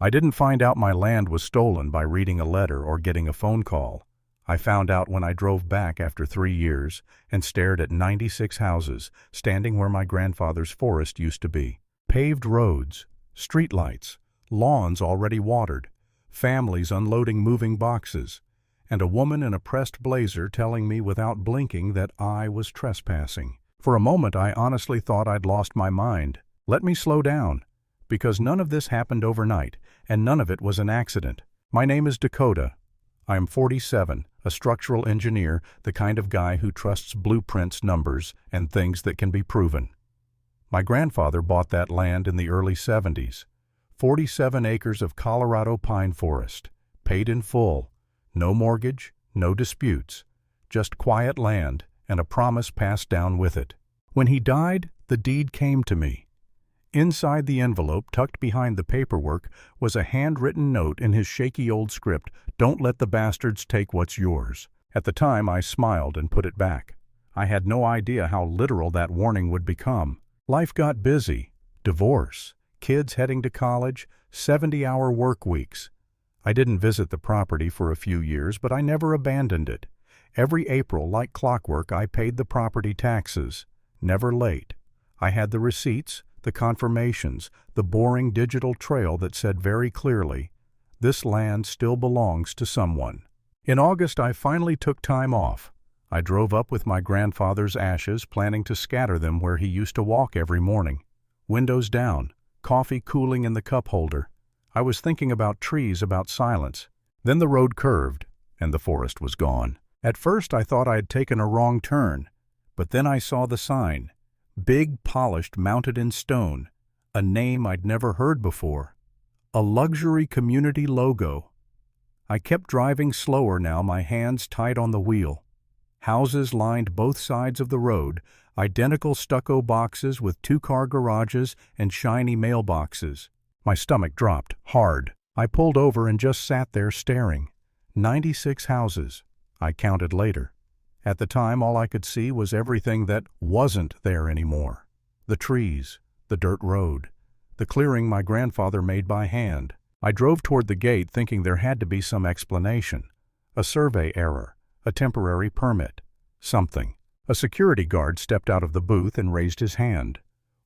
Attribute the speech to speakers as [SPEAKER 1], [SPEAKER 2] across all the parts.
[SPEAKER 1] I didn't find out my land was stolen by reading a letter or getting a phone call. I found out when I drove back after 3 years and stared at 96 houses standing where my grandfather's forest used to be. Paved roads, streetlights, lawns already watered, families unloading moving boxes, and a woman in a pressed blazer telling me without blinking that I was trespassing. For a moment I honestly thought I'd lost my mind. Let me slow down, because none of this happened overnight, and none of it was an accident. My name is Dakota. I am 47, a structural engineer, the kind of guy who trusts blueprints, numbers, and things that can be proven. My grandfather bought that land in the early 70s. 47 acres of Colorado pine forest, paid in full. No mortgage, no disputes, just quiet land and a promise passed down with it. When he died, the deed came to me. Inside the envelope, tucked behind the paperwork, was a handwritten note in his shaky old script, "Don't let the bastards take what's yours." At the time, I smiled and put it back. I had no idea how literal that warning would become. Life got busy. Divorce, kids heading to college, 70-hour work weeks. I didn't visit the property for a few years, but I never abandoned it. Every April, like clockwork, I paid the property taxes. Never late. I had the receipts, the confirmations, the boring digital trail that said very clearly, this land still belongs to someone. In August, I finally took time off. I drove up with my grandfather's ashes, planning to scatter them where he used to walk every morning. Windows down, coffee cooling in the cup holder. I was thinking about trees, about silence. Then the road curved, and the forest was gone. At first, I thought I had taken a wrong turn, but then I saw the sign. Big, polished, mounted in stone. A name I'd never heard before. A luxury community logo. I kept driving slower now, my hands tight on the wheel. Houses lined both sides of the road, identical stucco boxes with 2-car garages and shiny mailboxes. My stomach dropped, hard. I pulled over and just sat there staring. 96 houses. I counted later. At the time, all I could see was everything that wasn't there anymore. The trees, the dirt road, the clearing my grandfather made by hand. I drove toward the gate thinking there had to be some explanation. A survey error, a temporary permit, something. A security guard stepped out of the booth and raised his hand.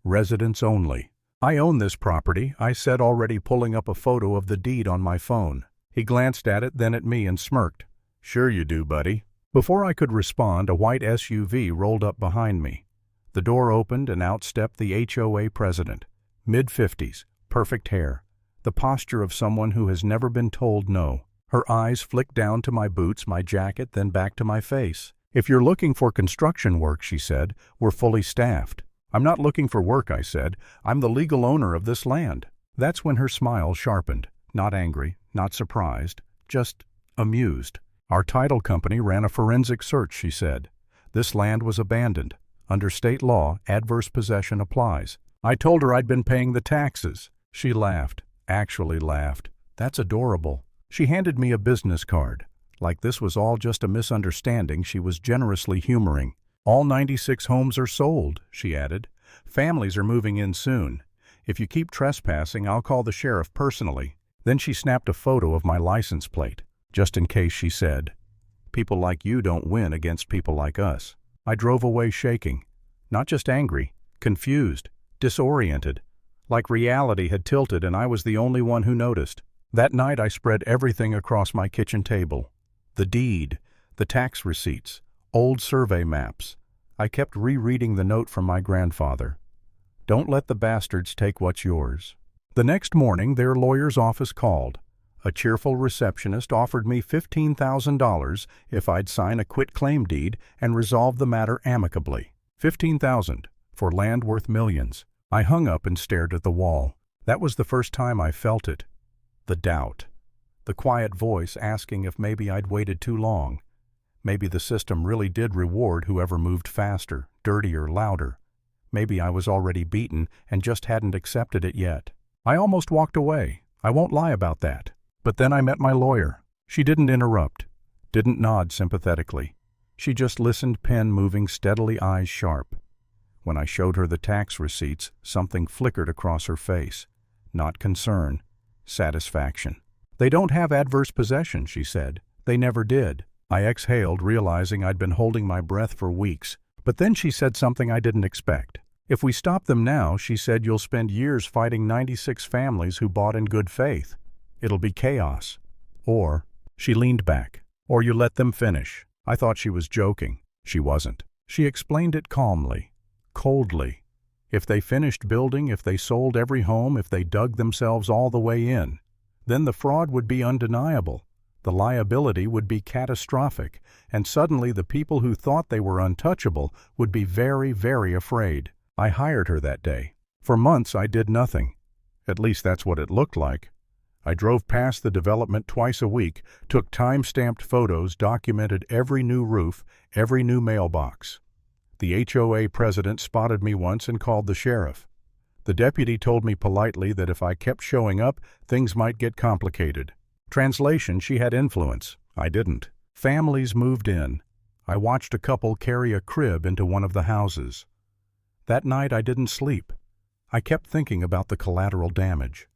[SPEAKER 1] Residents only. "I own this property," I said, already pulling up a photo of the deed on my phone. He glanced at it, then at me, and smirked. "Sure you do, buddy." Before I could respond, a white SUV rolled up behind me. The door opened and out stepped the HOA president. Mid-50s, perfect hair, the posture of someone who has never been told no. Her eyes flicked down to my boots, my jacket, then back to my face. "If you're looking for construction work," she said, "we're fully staffed." "I'm not looking for work," I said. "I'm the legal owner of this land." That's when her smile sharpened. Not angry, not surprised, just amused. "Our title company ran a forensic search," she said. "This land was abandoned. Under state law, adverse possession applies." I told her I'd been paying the taxes. She laughed, actually laughed. "That's adorable." She handed me a business card. Like this was all just a misunderstanding, she was generously humoring. "All 96 homes are sold," she added. "Families are moving in soon. If you keep trespassing, I'll call the sheriff personally." Then she snapped a photo of my license plate. "Just in case," she said. "People like you don't win against people like us." I drove away shaking. Not just angry, confused, disoriented. Like reality had tilted and I was the only one who noticed. That night I spread everything across my kitchen table. The deed, the tax receipts, old survey maps. I kept rereading the note from my grandfather. "Don't let the bastards take what's yours." The next morning their lawyer's office called. A cheerful receptionist offered me $15,000 if I'd sign a quitclaim deed and resolve the matter amicably. $15,000 for land worth millions. I hung up and stared at the wall. That was the first time I felt it. The doubt. The quiet voice asking if maybe I'd waited too long. Maybe the system really did reward whoever moved faster, dirtier, louder. Maybe I was already beaten and just hadn't accepted it yet. I almost walked away. I won't lie about that. But then I met my lawyer. She didn't interrupt, didn't nod sympathetically. She just listened, pen moving steadily, eyes sharp. When I showed her the tax receipts, something flickered across her face. Not concern, satisfaction. They don't have adverse possession, she said. They never did. I exhaled, realizing I'd been holding my breath for weeks. But then she said something I didn't expect. If we stop them now, she said, you'll spend years fighting 96 families who bought in good faith. It'll be chaos. Or, she leaned back, or you let them finish. I thought she was joking. She wasn't. She explained it calmly, coldly. If they finished building, if they sold every home, if they dug themselves all the way in, then the fraud would be undeniable. The liability would be catastrophic, and suddenly the people who thought they were untouchable would be very, very afraid. I hired her that day. For months I did nothing. At least that's what it looked like. I drove past the development twice a week, took time-stamped photos, documented every new roof, every new mailbox. The HOA president spotted me once and called the sheriff. The deputy told me politely that if I kept showing up, things might get complicated. Translation, she had influence. I didn't. Families moved in. I watched a couple carry a crib into one of the houses. That night I didn't sleep. I kept thinking about the collateral damage,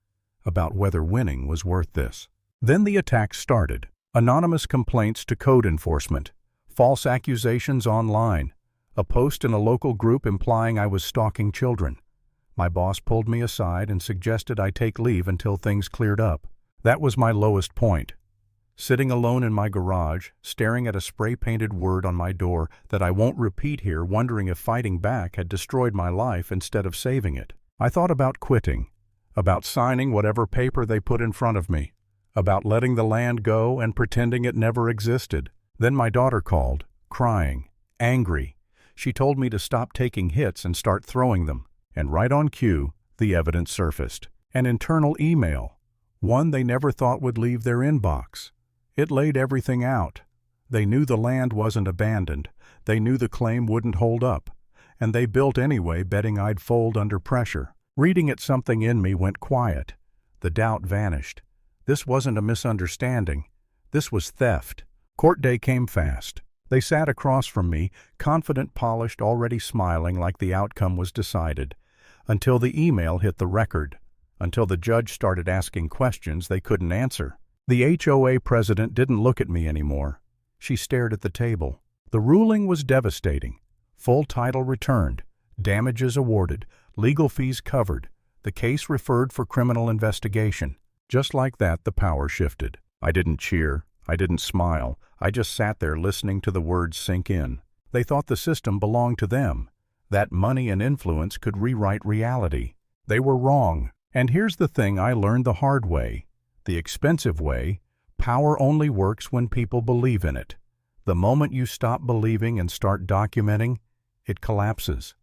[SPEAKER 1] about whether winning was worth this. Then the attacks started. Anonymous complaints to code enforcement, false accusations online, a post in a local group implying I was stalking children. My boss pulled me aside and suggested I take leave until things cleared up. That was my lowest point. Sitting alone in my garage, staring at a spray-painted word on my door that I won't repeat here, wondering if fighting back had destroyed my life instead of saving it. I thought about quitting, about signing whatever paper they put in front of me, about letting the land go and pretending it never existed. Then my daughter called, crying, angry. She told me to stop taking hits and start throwing them. And right on cue, the evidence surfaced. An internal email, one they never thought would leave their inbox. It laid everything out. They knew the land wasn't abandoned. They knew the claim wouldn't hold up. And they built anyway, betting I'd fold under pressure. Reading it, something in me went quiet. The doubt vanished. This wasn't a misunderstanding. This was theft. Court day came fast. They sat across from me, confident, polished, already smiling like the outcome was decided. Until the email hit the record. Until the judge started asking questions they couldn't answer. The HOA president didn't look at me anymore. She stared at the table. The ruling was devastating. Full title returned, damages awarded, legal fees covered, the case referred for criminal investigation. Just like that, the power shifted. I didn't cheer. I didn't smile. I just sat there listening to the words sink in. They thought the system belonged to them, that money and influence could rewrite reality. They were wrong. And here's the thing I learned the hard way. The expensive way, power only works when people believe in it. The moment you stop believing and start documenting, it collapses.